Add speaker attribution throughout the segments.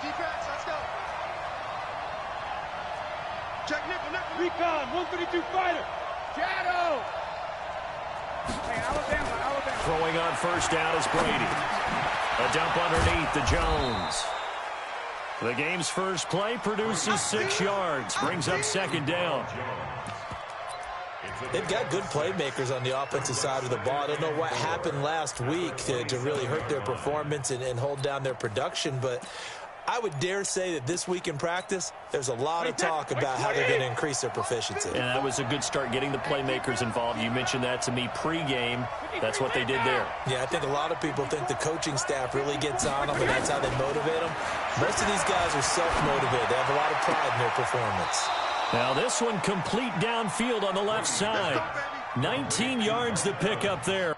Speaker 1: Defense, let's go. Check nickel, nickel.
Speaker 2: Recon, 132 fighter. Shadow. Hey, Alabama.
Speaker 3: Throwing on first down is Brady. A dump underneath to Jones. The game's first play produces 6 yards. Brings up second down.
Speaker 4: They've got good playmakers on the offensive side of the ball. I don't know what happened last week to really hurt their performance and hold down their production, but I would dare say that this week in practice, there's a lot of talk about how they're going to increase their proficiency.
Speaker 3: And that was a good start getting the playmakers involved. You mentioned that to me pregame. That's what they did there.
Speaker 4: Yeah, I think a lot of people think the coaching staff really gets on them, and that's how they motivate them. Most of these guys are self-motivated. They have a lot of pride in their performance.
Speaker 3: Now this one complete downfield on the left side. 19 yards to pick up there.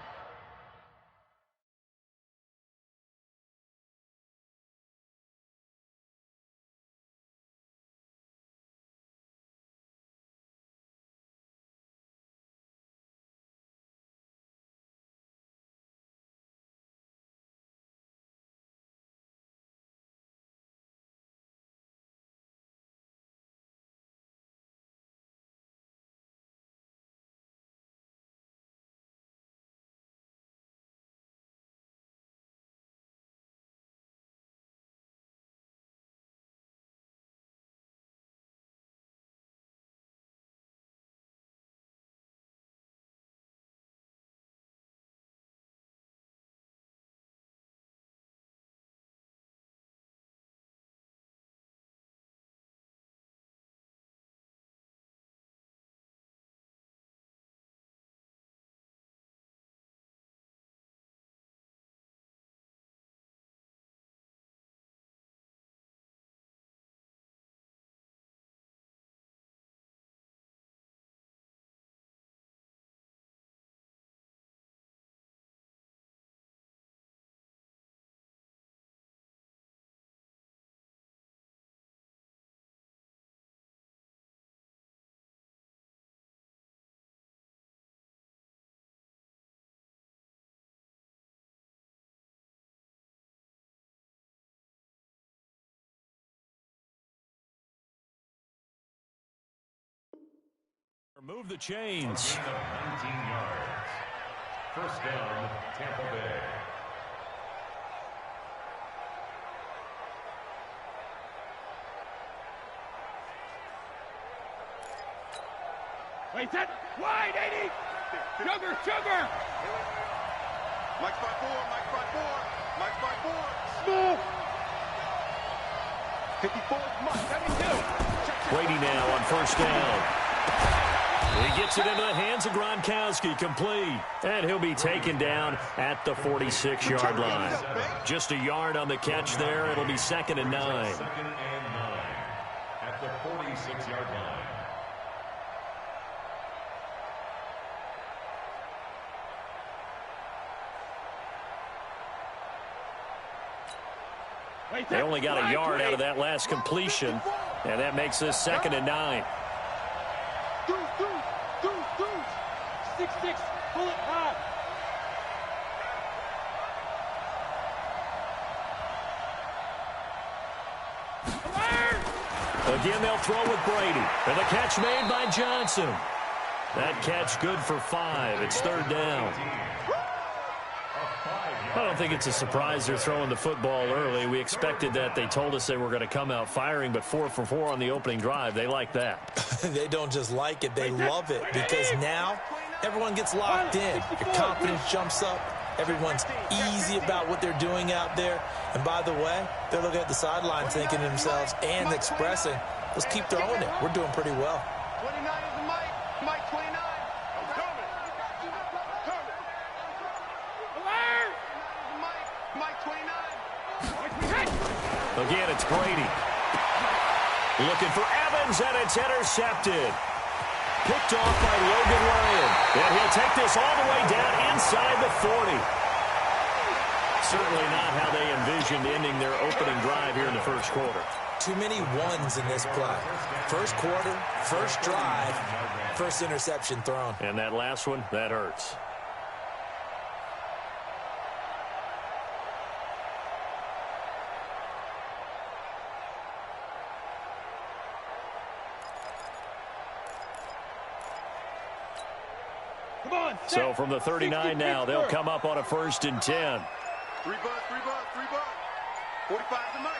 Speaker 3: Move the chains.
Speaker 5: 19 yards. First down, Tampa Bay.
Speaker 2: Wait, that wide 80. Sugar.
Speaker 1: Mike's by 4, Mike's by 4, Mike's by 4.
Speaker 2: Smooth.
Speaker 1: 54, Mike, 72.
Speaker 3: Brady now on first down. He gets it into the hands of Gronkowski, complete. And he'll be taken down at the 46-yard line. Just a yard on the catch there. It'll be 2nd and 9.
Speaker 5: Second and 9 at the 46-yard line.
Speaker 3: They only got a yard out of that last completion, and that makes this 2nd and 9.
Speaker 2: 6-6, pull it high.
Speaker 3: Again, they'll throw with Brady. And the catch made by Johnson. That catch good for 5. It's 3rd down. I don't think it's a surprise they're throwing the football early. We expected that. They told us they were going to come out firing, but 4 for 4 on the opening drive. They like that.
Speaker 4: They don't just like it, they love it, because now everyone gets locked in. Your confidence jumps up. Everyone's easy about what they're doing out there. And by the way, they're looking at the sideline thinking to themselves and expressing, let's keep throwing it. We're doing pretty well.
Speaker 1: 29 is the Mike. Mike 29. I'm coming. Mike 29.
Speaker 3: Again, it's Brady. Looking for Evans, and it's intercepted. Picked off by Logan Ryan. And he'll take this all the way down inside the 40. Certainly not how they envisioned ending their opening drive here in the first quarter.
Speaker 4: Too many ones in this play. First quarter, first drive, first interception thrown.
Speaker 3: And that last one, that hurts. So from the 39 now, they'll come up on a 1st and 10.
Speaker 1: 3 bucks, 45 to Mike.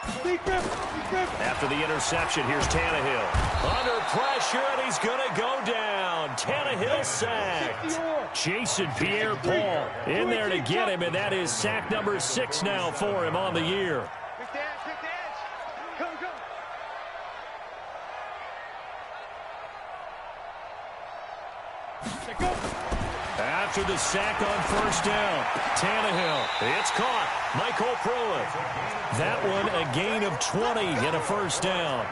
Speaker 3: After the interception, here's Tannehill. Under pressure, and he's going to go down. Tannehill sacked. Jason Pierre-Paul in there to get him, and that is sack number 6 now for him on the year. After the sack on 1st down, Tannehill, it's caught. Michael Pruitt. That one a gain of 20 and a 1st down.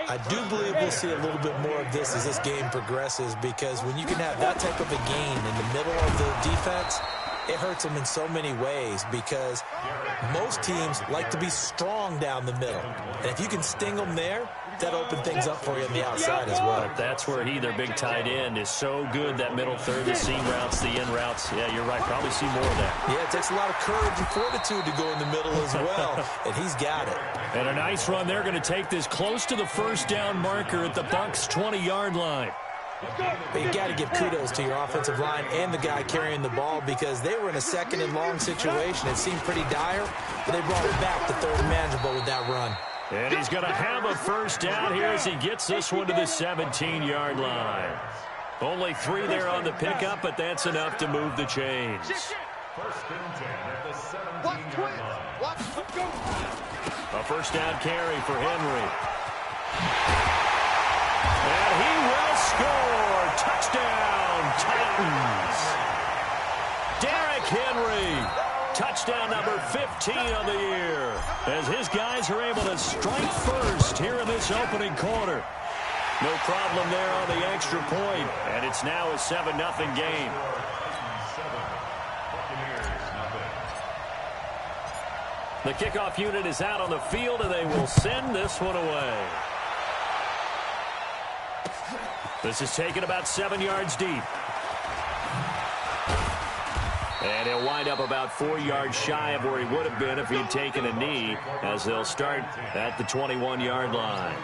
Speaker 4: I do believe we'll see a little bit more of this as this game progresses, because when you can have that type of a gain in the middle of the defense, it hurts them in so many ways, because most teams like to be strong down the middle. And if you can sting them there, that opens things up for you on the outside as well.
Speaker 3: But that's where he, their big tight end, is so good, that middle third, the seam routes, the in routes. Yeah, you're right. Probably see more of that.
Speaker 4: Yeah, it takes a lot of courage and fortitude to go in the middle as well, and he's got it.
Speaker 3: And a nice run. They're going to take this close to the 1st down marker at the Bucs' 20-yard line.
Speaker 4: But you got to give kudos to your offensive line and the guy carrying the ball, because they were in a 2nd and long situation. It seemed pretty dire, but they brought it back to 3rd and manageable with that run.
Speaker 3: And he's going to have a 1st down here as he gets this one to the 17-yard line. Only 3 there on the pickup, but that's enough to move the chains.
Speaker 5: 1st and 10 at the 17-yard line.
Speaker 3: A 1st down carry for Henry. And he will score. Touchdown, Titans. Derrick Henry. Touchdown number 15 on the year, as his guys are able to strike first here in this opening quarter. No problem there on the extra point, and it's now a 7-0 game. The kickoff unit is out on the field, and they will send this one away. This is taken about 7 yards deep. And he'll wind up about 4 yards shy of where he would have been if he'd taken a knee, as they'll start at the 21-yard line.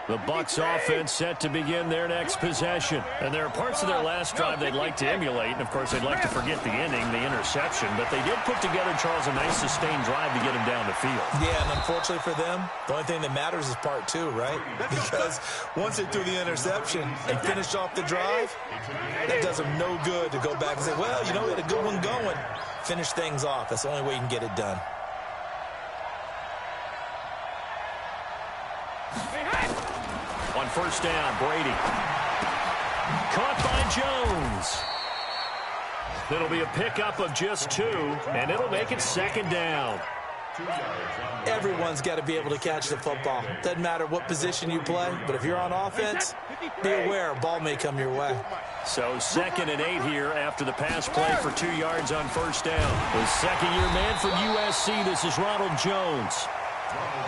Speaker 3: The Bucs offense set to begin their next possession. And there are parts of their last drive they'd like to emulate. And, of course, they'd like to forget the ending, the interception. But they did put together, Charles, a nice sustained drive to get him down the field.
Speaker 4: Yeah, and unfortunately for them, the only thing that matters is part 2, right? Because once they threw the interception and finished off the drive, that does them no good to go back and say, well, you know, we had a good one going. Finish things off. That's the only way you can get it done.
Speaker 3: On 1st down, Brady. Caught by Jones. It'll be a pickup of just 2, and it'll make it 2nd down.
Speaker 4: Everyone's got to be able to catch the football. Doesn't matter what position you play, but if you're on offense, be aware a ball may come your way.
Speaker 3: So 2nd and 8 here after the pass play for 2 yards on 1st down. The second-year man from USC, this is Ronald Jones.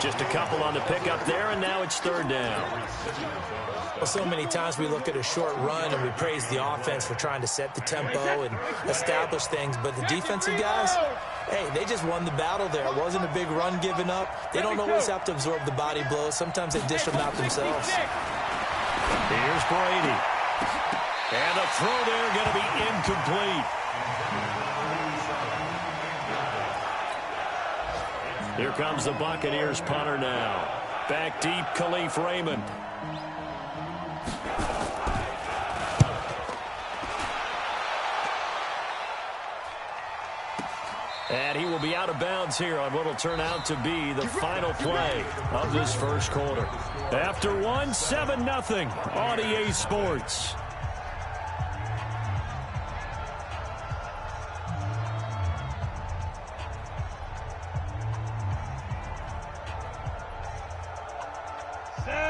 Speaker 3: Just a couple on the pickup there, and now it's 3rd down.
Speaker 4: Well, so many times we look at a short run and we praise the offense for trying to set the tempo and establish things, but the defensive guys, hey, they just won the battle there. It wasn't a big run given up. They don't always have to absorb the body blows. Sometimes they dish them out themselves.
Speaker 3: Here's Brady. And the throw there going to be incomplete. Here comes the Buccaneers punter now. Back deep, Khalif Raymond. And he will be out of bounds here on what will turn out to be the final play of this first quarter. After 7-0 on EA Sports.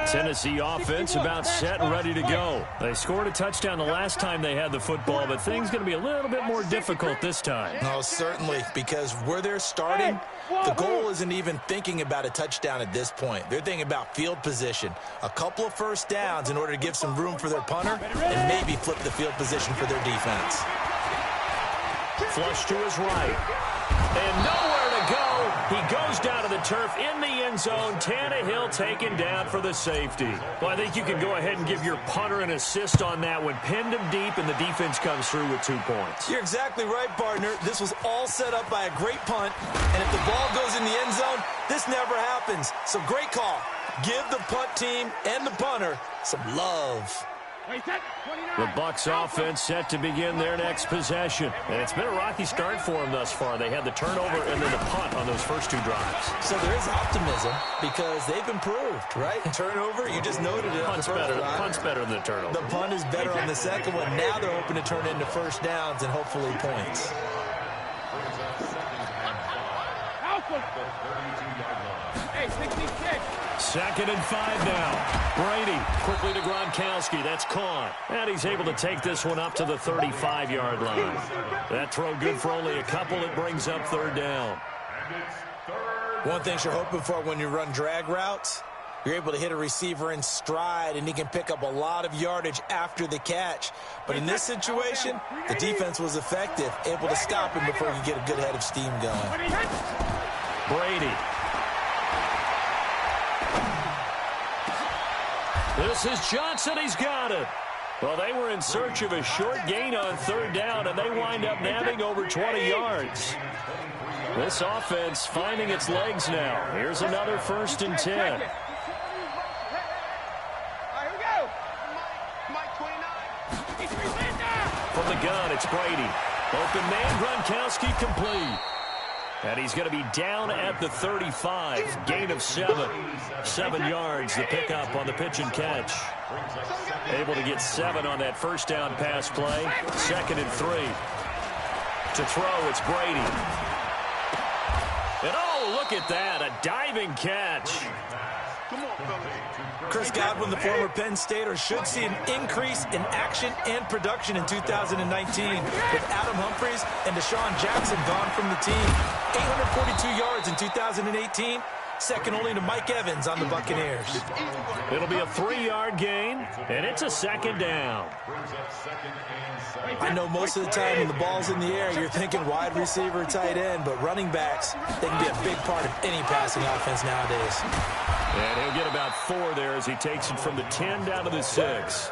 Speaker 3: Tennessee offense about set and ready to go. They scored a touchdown the last time they had the football, but things going to be a little bit more difficult this time.
Speaker 4: No, certainly, because where they're starting, the goal isn't even thinking about a touchdown at this point. They're thinking about field position. A couple of first downs in order to give some room for their punter and maybe flip the field position for their defense.
Speaker 3: Flush to his right. And nowhere to go. He goes down to the turf in the end zone. Tannehill taken down for the safety. Well, I think you can go ahead and give your punter an assist on that one. Pinned him deep, and the defense comes through with 2 points.
Speaker 4: You're exactly right, partner. This was all set up by a great punt. And if the ball goes in the end zone, this never happens. So great call. Give the punt team and the punter some love.
Speaker 3: The Bucs offense set to begin their next possession. And it's been a rocky start for them thus far. They had the turnover and then the punt on those first 2 drives.
Speaker 4: So there is optimism because they've improved, right? Turnover, you just noted it.
Speaker 3: Punt's better than the turnover. The
Speaker 4: punt is better on the second one. Now they're hoping to turn into first downs and hopefully points.
Speaker 2: Hey, 66.
Speaker 3: 2nd and 5 now. Brady quickly to Gronkowski. That's caught. And he's able to take this one up to the 35-yard line. That throw good for only a couple. It brings up 3rd down.
Speaker 4: One thing you're hoping for when you run drag routes, you're able to hit a receiver in stride, and he can pick up a lot of yardage after the catch. But in this situation, the defense was effective, able to stop him before he could get a good head of steam going.
Speaker 3: Brady. This is Johnson. He's got it. Well, they were in search of a short gain on 3rd down, and they wind up nabbing over 20 yards. This offense finding its legs now. Here's another 1st and 10. From the gun, it's Brady. Open man, Gronkowski complete. And he's going to be down at the 35. Gain of 7. 7 yards, the pickup on the pitch and catch. Able to get 7 on that 1st down pass play. 2nd and 3. To throw, it's Brady. And oh, look at that, a diving catch.
Speaker 4: Chris Godwin, the former Penn Stater, should see an increase in action and production in 2019 with Adam Humphries and Deshaun Jackson gone from the team. 842 yards in 2018, second only to Mike Evans on the Buccaneers.
Speaker 3: It'll be a 3-yard gain, and it's a 2nd down.
Speaker 4: I know most of the time when the ball's in the air, you're thinking wide receiver, tight end, but running backs, they can be a big part of any passing offense nowadays.
Speaker 3: And he'll get about 4 there as he takes it from the 10 down to the 6.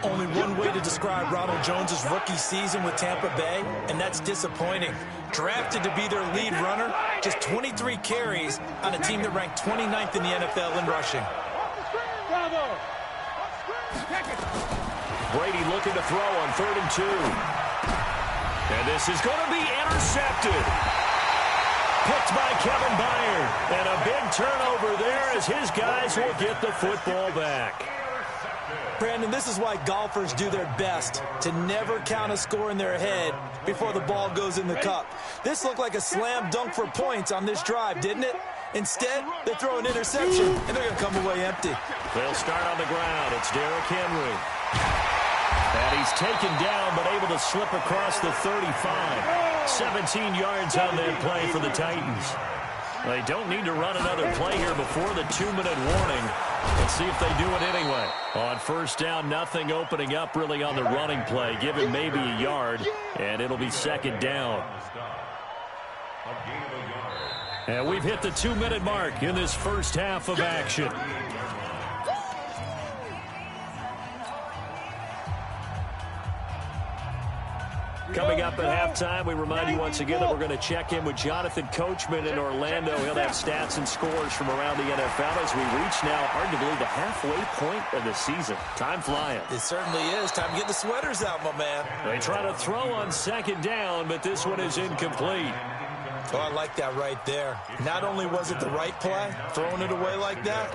Speaker 4: Only one way to describe Ronald Jones' rookie season with Tampa Bay, and that's disappointing. Drafted to be their lead runner, just 23 carries on a team that ranked 29th in the NFL in rushing.
Speaker 3: Brady looking to throw on 3rd and 2. And this is going to be intercepted. Picked by Kevin Byard. And a big turnover there as his guys will get the football back.
Speaker 4: Brandon, this is why golfers do their best to never count a score in their head before the ball goes in the cup. This looked like a slam dunk for points on this drive, didn't it? Instead, they throw an interception, and they're going to come away empty.
Speaker 3: They'll start on the ground. It's Derrick Henry. And he's taken down, but able to slip across the 35. 17 yards on that play for the Titans. They don't need to run another play here before the 2-minute warning. Let's see if they do it anyway. On 1st down, nothing opening up really on the running play. Give him maybe a yard, and it'll be 2nd down. And we've hit the 2-minute mark in this first half of action. Coming up at halftime, we remind you once again that we're going to check in with Jonathan Coachman in Orlando. He'll have stats and scores from around the NFL as we reach now, hard to believe, the halfway point of the season. Time flying.
Speaker 4: It certainly is. Time to get the sweaters out, my man.
Speaker 3: They try to throw on 2nd down, but this one is incomplete.
Speaker 4: Oh, I like that right there. Not only was it the right play, throwing it away like that,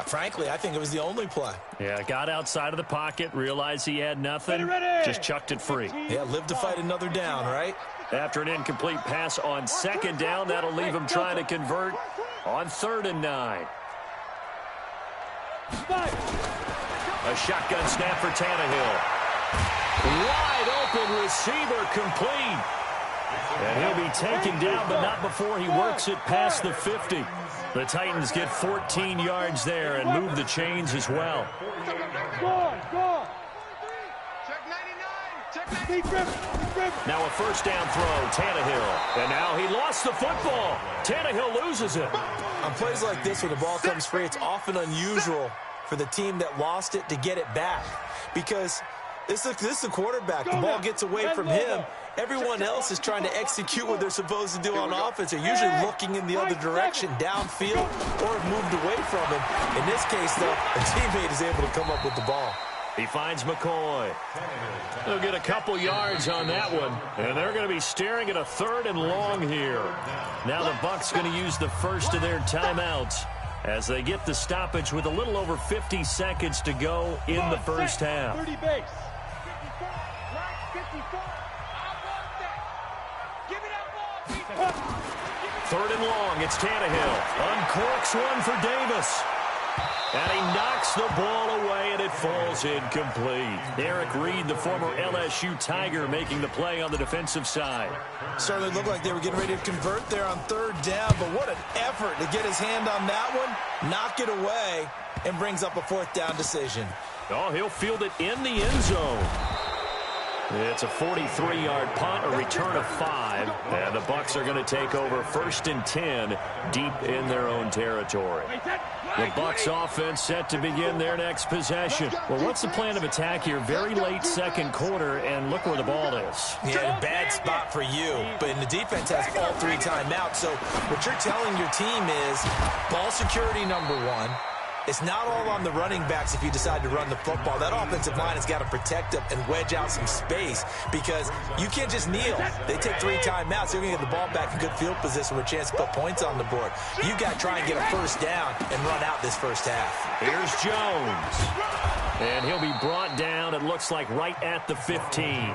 Speaker 4: frankly, I think it was the only play.
Speaker 3: Yeah, got outside of the pocket, realized he had nothing, just chucked it free.
Speaker 4: Yeah, live to fight another down, right?
Speaker 3: After an incomplete pass on 2nd down, that'll leave him trying to convert on 3rd and 9. A shotgun snap for Tannehill. Wide open receiver complete. And he'll be taken down, but not before he works it past the 50. The Titans get 14 yards there and move the chains as well. Now a first down throw, Tannehill. And now he lost the football. Tannehill loses it.
Speaker 4: On plays like this where the ball comes free, it's often unusual for the team that lost it to get it back. Because this is a quarterback. The ball gets away from him. Everyone else is trying to execute what they're supposed to do on offense. They're usually looking in the other direction, downfield, or have moved away from him. In this case, though, a teammate is able to come up with the ball.
Speaker 3: He finds McCoy. They'll get a couple yards on that one, and they're going to be staring at a 3rd and long here. Now the Bucs going to use the first of their timeouts as they get the stoppage with a little over 50 seconds to go in the first half.
Speaker 2: 30 base.
Speaker 3: 3rd and long, it's Tannehill. Uncorks one for Davis. And he knocks the ball away, and it falls incomplete. Eric Reed, the former LSU Tiger, making the play on the defensive side.
Speaker 4: Certainly looked like they were getting ready to convert there on 3rd down, but what an effort to get his hand on that one, knock it away, and brings up a 4th down decision.
Speaker 3: Oh, he'll field it in the end zone. It's a 43-yard punt, a return of 5, and the Bucs are going to take over 1st and 10 deep in their own territory. The Bucs offense set to begin their next possession. Well, what's the plan of attack here? Very late second quarter, and look where the ball is.
Speaker 4: Yeah, a bad spot for you, but the defense has all 3 timeouts, so what you're telling your team is ball security number 1. It's not all on the running backs if you decide to run the football. That offensive line has got to protect up and wedge out some space because you can't just kneel. They take 3 timeouts. They're going to get the ball back in good field position with a chance to put points on the board. You've got to try and get a first down and run out this first half.
Speaker 3: Here's Jones. And he'll be brought down, it looks like, right at the 15.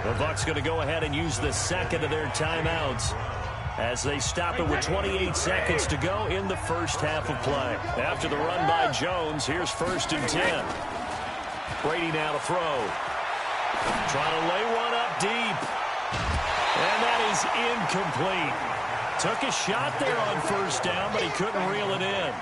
Speaker 3: The Bucs going to go ahead and use the second of their timeouts as they stop it with 28 seconds to go in the first half of play. After the run by Jones, here's 1st and 10. Brady now to throw. Trying to lay one up deep. And that is incomplete. Took a shot there on 1st down, but he couldn't reel it in.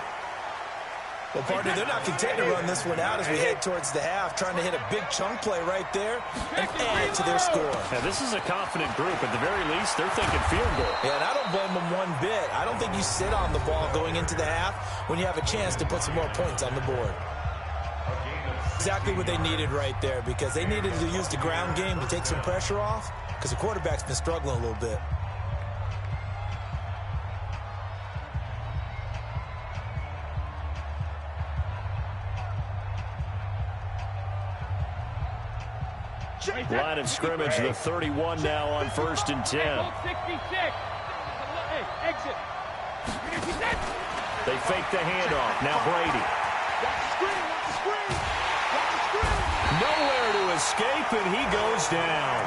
Speaker 4: Well, partner, they're not content to run this one out as we head towards the half, trying to hit a big chunk play right there and add to their score.
Speaker 3: Now, this is a confident group. At the very least, they're thinking field goal.
Speaker 4: Yeah, and I don't blame them one bit. I don't think you sit on the ball going into the half when you have a chance to put some more points on the board. Exactly what they needed right there because they needed to use the ground game to take some pressure off because the quarterback's been struggling a little bit.
Speaker 3: Line of scrimmage, the 31 now on 1st and 10. They fake the handoff. Now Brady. Nowhere to escape, and he goes down.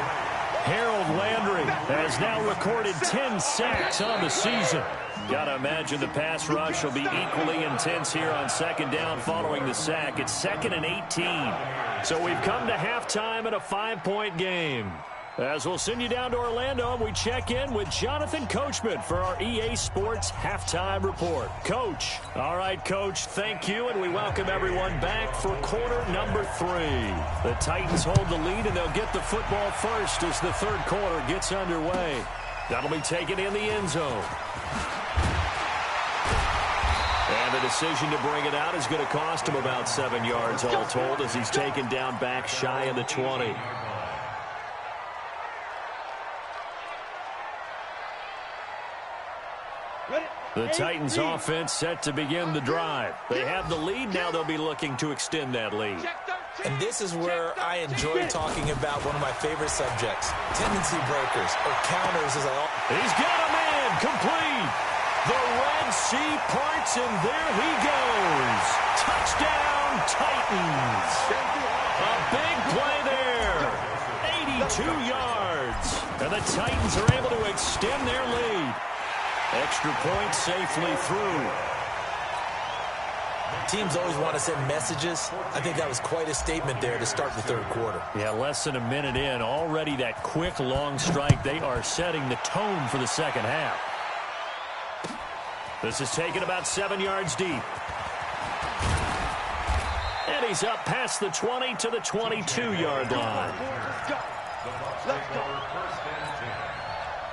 Speaker 3: Harold Landry has now recorded 10 sacks on the season. Got to imagine the pass rush will be equally intense here on 2nd down following the sack. It's 2nd and 18. So we've come to halftime in a 5-point game. As we'll send you down to Orlando, and we check in with Jonathan Coachman for our EA Sports Halftime Report. Coach. All right, Coach, thank you, and we welcome everyone back for quarter number 3. The Titans hold the lead, and they'll get the football first as the 3rd quarter gets underway. That'll be taken in the end zone. And the decision to bring it out is going to cost him about 7 yards all told as he's taken down back shy of the 20. The Titans offense set to begin the drive. They have the lead. Now they'll be looking to extend that lead.
Speaker 4: And this is where I enjoy talking about one of my favorite subjects, tendency breakers, or counters as I always.
Speaker 3: He's got a man complete. The Red Sea parts, and there he goes. Touchdown, Titans. A big play there. 82 yards. And the Titans are able to extend their lead. Extra point safely through.
Speaker 4: Teams always want to send messages. I think that was quite a statement there to start the 3rd quarter.
Speaker 3: Yeah, less than a minute in. Already that quick, long strike. They are setting the tone for the 2nd half. This is taken about 7 yards deep. And And he's up past the 20 to the 22-yard line.
Speaker 5: The Bucs take over first and 10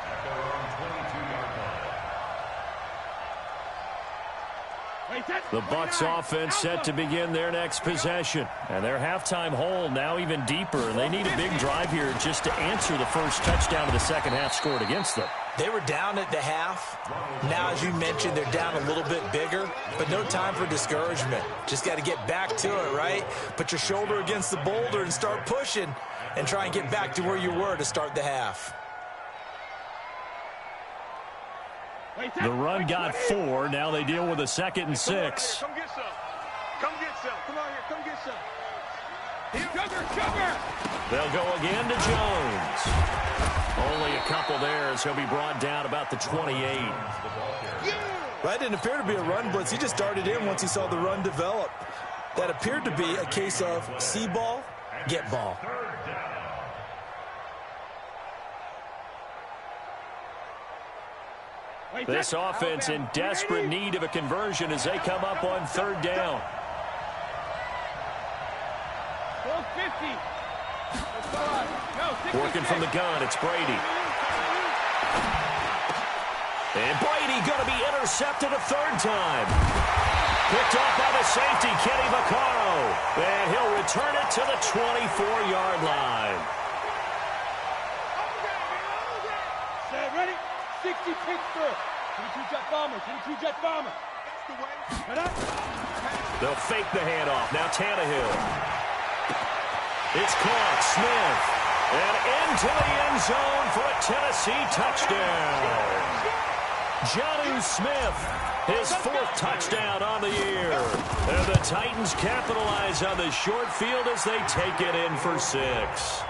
Speaker 5: at their own 22-yard line.
Speaker 3: The Bucs offense set to begin their next possession. And their halftime hole now even deeper. And they need a big drive here just to answer the first touchdown of the second half scored against them.
Speaker 4: They were down at the half. Now, as you mentioned, they're down a little bit bigger, but no time for discouragement. Just got to get back to it, right? Put your shoulder against the boulder and start pushing and try and get back to where you were to start the half.
Speaker 3: The run got 4. Now they deal with a 2nd and 6.
Speaker 1: Come get some. Come get some. Come on here. Come get some.
Speaker 2: Sugar!
Speaker 3: They'll go again to Jones. Only a couple there as he'll be brought down about the 28.
Speaker 4: That didn't appear to be a run blitz. He just darted in once he saw the run develop. That appeared to be a case of see ball, get ball.
Speaker 3: This offense in desperate need of a conversion as they come up on 3rd down.
Speaker 2: 50.
Speaker 3: Working from the gun, it's Brady. And Brady going to be intercepted a 3rd time. Picked off by the safety, Kenny Vaccaro. And he'll return it to the 24-yard line.
Speaker 2: Ready? 60 Pittsburgh. 22-jet bomber. 22-jet bomber.
Speaker 3: They'll fake the handoff. Now Tannehill. It's caught. Smith. And into the end zone for a Tennessee touchdown. Jonnu Smith, his 4th touchdown on the year. And the Titans capitalize on the short field as they take it in for 6.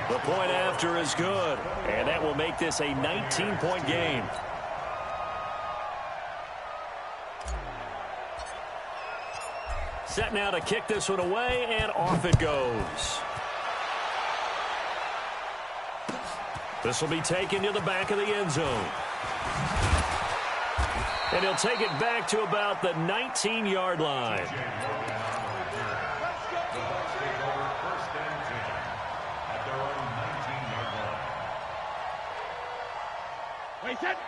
Speaker 3: The point after is good, and that will make this a 19-point game. Set now to kick this one away, and off it goes. This will be taken to the back of the end zone. And he'll take it back to about the 19-yard line.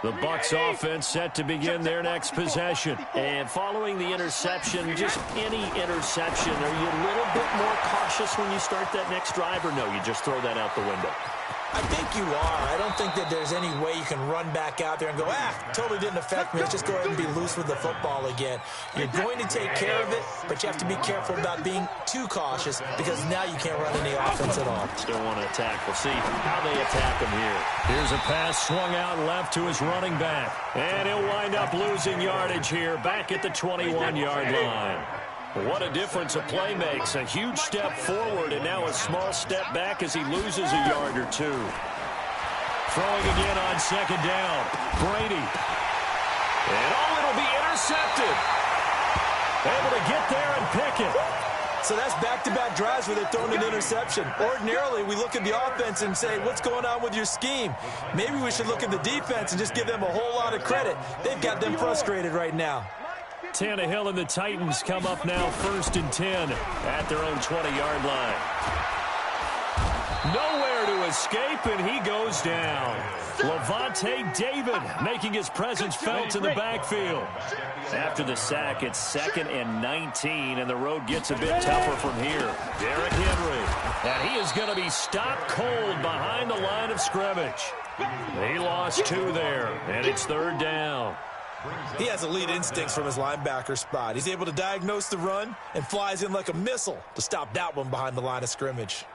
Speaker 3: The Bucs offense set to begin their next possession. And following the interception, just any interception, are you a little bit more cautious when you start that next drive, or no, you just throw that out the window?
Speaker 4: I think you are. I don't think that there's any way you can run back out there and go, totally didn't affect me. Let's just go ahead and be loose with the football again. You're going to take care of it, but you have to be careful about being too cautious because now you can't run any offense at all.
Speaker 3: Still want to attack. We'll see how they attack him here. Here's a pass swung out left to his running back. And he'll wind up losing yardage here back at the 21-yard line. What a difference a play makes. A huge step forward and now a small step back as he loses a yard or 2. Throwing again on 2nd down. Brady. And it'll be intercepted. Able to get there and pick it.
Speaker 4: So that's back-to-back drives where they're throwing an interception. Ordinarily, we look at the offense and say, what's going on with your scheme? Maybe we should look at the defense and just give them a whole lot of credit. They've got them frustrated right now.
Speaker 3: Tannehill and the Titans come up now 1st and 10 at their own 20-yard line. Nowhere to escape, and he goes down. Levante David making his presence felt in the backfield. After the sack, it's 2nd and 19, and the road gets a bit tougher from here. Derrick Henry, and he is going to be stopped cold behind the line of scrimmage. He lost 2 there, and it's 3rd down.
Speaker 4: He has elite instincts from his linebacker spot. He's able to diagnose the run and flies in like a missile to stop that one behind the line of scrimmage.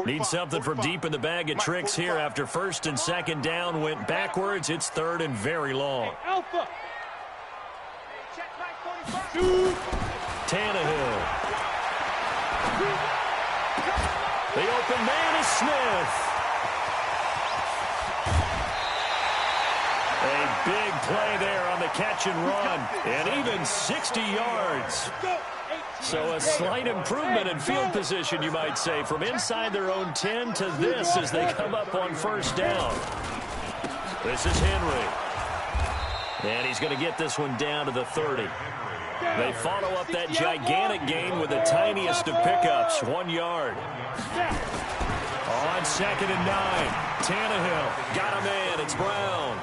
Speaker 3: Need something from deep in the bag of tricks here after 1st and 2nd down went backwards. It's 3rd and very long.
Speaker 2: Alpha.
Speaker 3: Tannehill. The open man is Smith. A big play there on the catch and run, and even 60 yards. So a slight improvement in field position, you might say, from inside their own 10 to this as they come up on 1st down. This is Henry. And he's going to get this one down to the 30. They follow up that gigantic gain with the tiniest of pickups, 1 yard. On 2nd and 9, Tannehill got a man. It's Brown.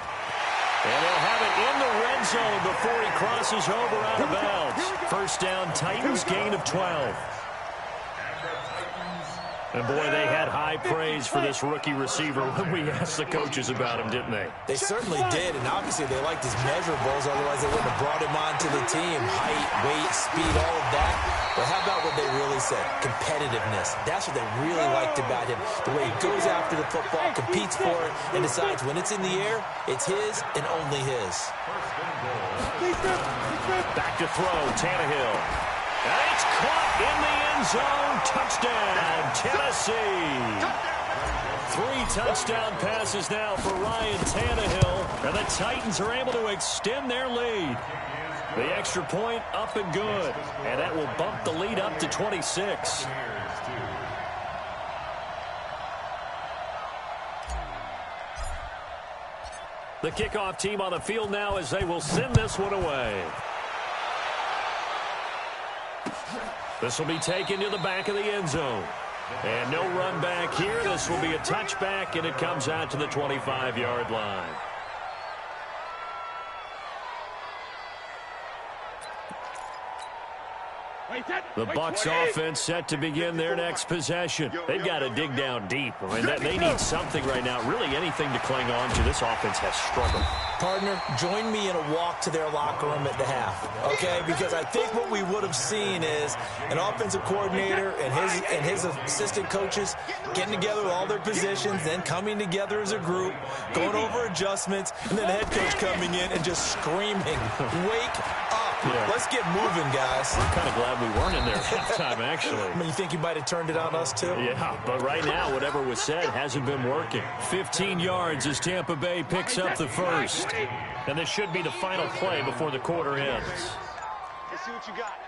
Speaker 3: And they'll have it in the red zone before he crosses over out of bounds. First down, Titans, gain of 12. And, boy, they had high praise for this rookie receiver when we asked the coaches about him, didn't they?
Speaker 4: They certainly did, and obviously they liked his measurables. Otherwise, they wouldn't have brought him onto the team. Height, weight, speed, all of that. But how about what they really said? Competitiveness. That's what they really liked about him. The way he goes after the football, competes for it, and decides when it's in the air, it's his and only his.
Speaker 3: Back to throw, Tannehill. And it's caught in the end zone. Touchdown, Tennessee. 3 touchdown passes now for Ryan Tannehill. And the Titans are able to extend their lead. The extra point up and good. And that will bump the lead up to 26. The kickoff team on the field now as they will send this one away. This will be taken to the back of the end zone. And no run back here. This will be a touchback, and it comes out to the 25-yard line. The Bucs offense set to begin their next possession. They've got to dig down deep. I mean, they need something right now, really anything to cling on to. This offense has struggled.
Speaker 4: Partner, join me in a walk to their locker room at the half, okay? Because I think what we would have seen is an offensive coordinator and his assistant coaches getting together with all their positions, then coming together as a group, going over adjustments, and then the head coach coming in and just screaming, "Wake up. Yeah. Let's get moving, guys."
Speaker 3: I'm kind of glad we weren't in there at halftime, actually.
Speaker 4: I mean, you think you might have turned it on us, too?
Speaker 3: Yeah, but right now, whatever was said hasn't been working. 15 yards as Tampa Bay picks up the first. And this should be the final play before the quarter ends.
Speaker 1: Let's see what you got.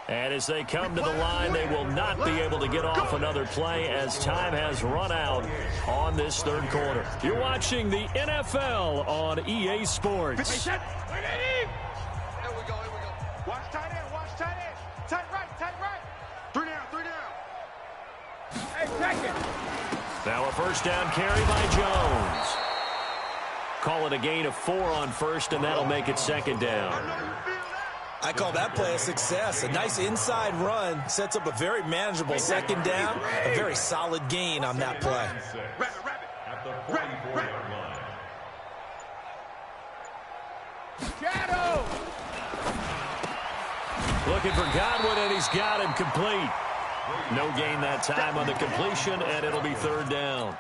Speaker 3: And as they come to the line, they will not be able to get off another play as time has run out on this third quarter. You're watching the NFL on EA Sports.
Speaker 1: There we go, here we go. Watch tight end, watch tight end. Tight right, tight right. 3 down, 3 down.
Speaker 2: Hey, check it.
Speaker 3: Now a first down carry by Jones. Call it a gain of 4 on first, and that'll make it 2nd down.
Speaker 4: I call that play a success. A nice inside run sets up a very manageable 2nd down. A very solid gain on that play.
Speaker 5: At the 44-yard line.
Speaker 2: Shadow.
Speaker 3: Looking for Godwin, and he's got him complete. No gain that time on the completion, and it'll be 3rd down.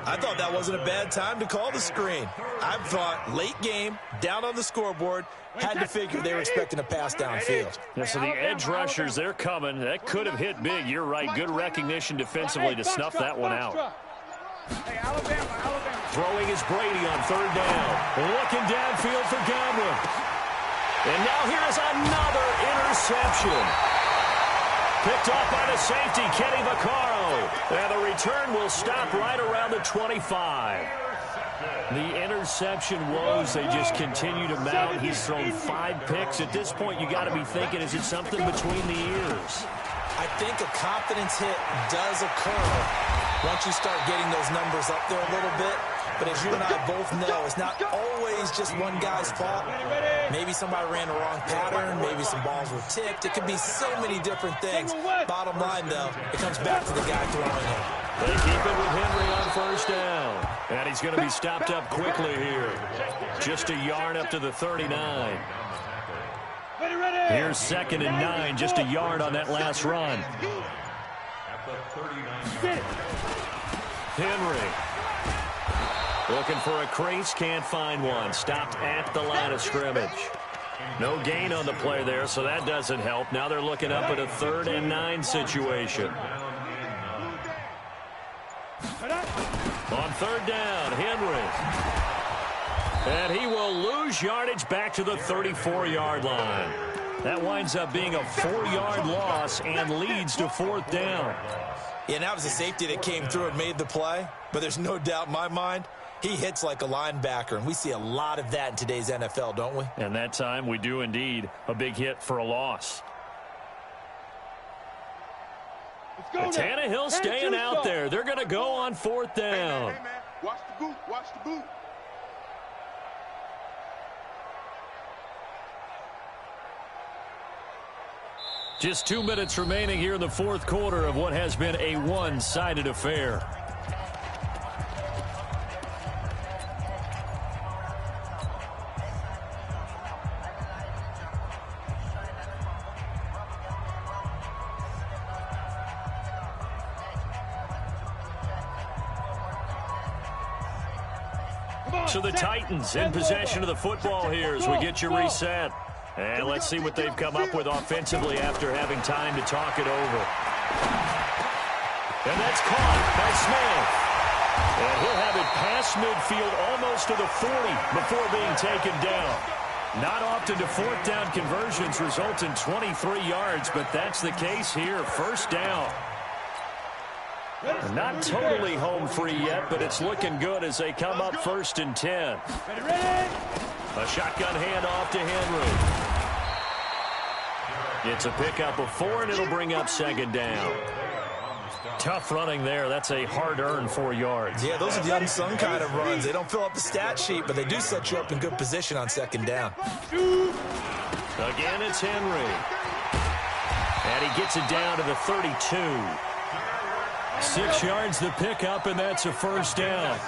Speaker 4: I thought that wasn't a bad time to call the screen. I thought late game, down on the scoreboard, had to figure they were expecting a pass downfield.
Speaker 3: Yeah, so the edge rushers, they're coming. That could have hit big. You're right. Good recognition defensively to snuff that one out.
Speaker 2: Hey, Alabama.
Speaker 3: Throwing is Brady on 3rd down. Looking downfield for Godwin. And now here is another interception. Picked off by the safety, Kenny Vaccaro. And the return will stop right around the 25. The interception woes, they just continue to mount. He's thrown 5 picks. At this point, you got to be thinking, is it something between the ears?
Speaker 4: I think a confidence hit does occur once you start getting those numbers up there a little bit. But as you and I both know, it's not always just one guy's fault. Maybe somebody ran the wrong pattern. Maybe some balls were tipped. It could be so many different things. Bottom line, though, it comes back to the guy throwing it.
Speaker 3: They keep it with Henry on 1st down. And he's going to be stopped up quickly here. Just a yard up to the 39. Here's 2nd and 9, just a yard on that last run.
Speaker 5: At the 39-yard line.
Speaker 3: Henry. Looking for a crease, can't find one. Stopped at the line of scrimmage. No gain on the play there, so that doesn't help. Now they're looking up at a 3rd and 9 situation. On 3rd down, Henry. And he will lose yardage back to the 34-yard line. That winds up being a 4-yard loss and leads to 4th down.
Speaker 4: Yeah, and that was a safety that came through and made the play. But there's no doubt in my mind, he hits like a linebacker. And we see a lot of that in today's NFL, don't we?
Speaker 3: And that time we do indeed. A big hit for a loss. Tannehill staying out there. They're going to go on fourth down.
Speaker 1: Hey, man. Watch the boot. Watch the boot.
Speaker 3: Just 2 minutes remaining here in the fourth quarter of what has been a one-sided affair. So the Titans in possession of the football here as we get you reset. And let's see what they've come up with offensively after having time to talk it over. And that's caught by Smith. And he'll have it past midfield almost to the 40 before being taken down. Not often do fourth down conversions result in 23 yards, but that's the case here. First down. Not totally home free yet, but it's looking good as they come up 1st and 10. A shotgun handoff to Henry. It's a pickup of 4, and it'll bring up 2nd down. Tough running there. That's a hard-earned 4 yards.
Speaker 4: Yeah, those are the unsung kind of runs. They don't fill up the stat sheet, but they do set you up in good position on 2nd down.
Speaker 3: Again, it's Henry. And he gets it down to the 32. 6 yards the pickup, and that's a first down.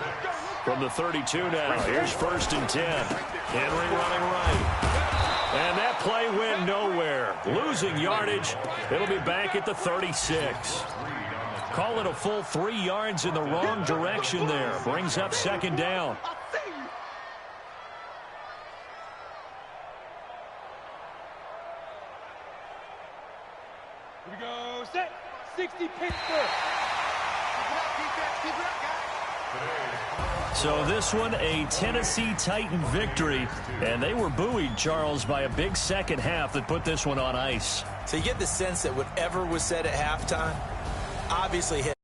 Speaker 3: From the 32 now, here's 1st and 10. Henry running right. And that play went nowhere. Losing yardage. It'll be back at the 36. Call it a full 3 yards in the wrong direction there. Brings up 2nd down.
Speaker 2: Here we go. Set. 60 Pittsburgh.
Speaker 3: So this one, a Tennessee Titan victory. And they were buoyed, Charles, by a big second half that put this one on ice.
Speaker 4: So you get the sense that whatever was said at halftime obviously hit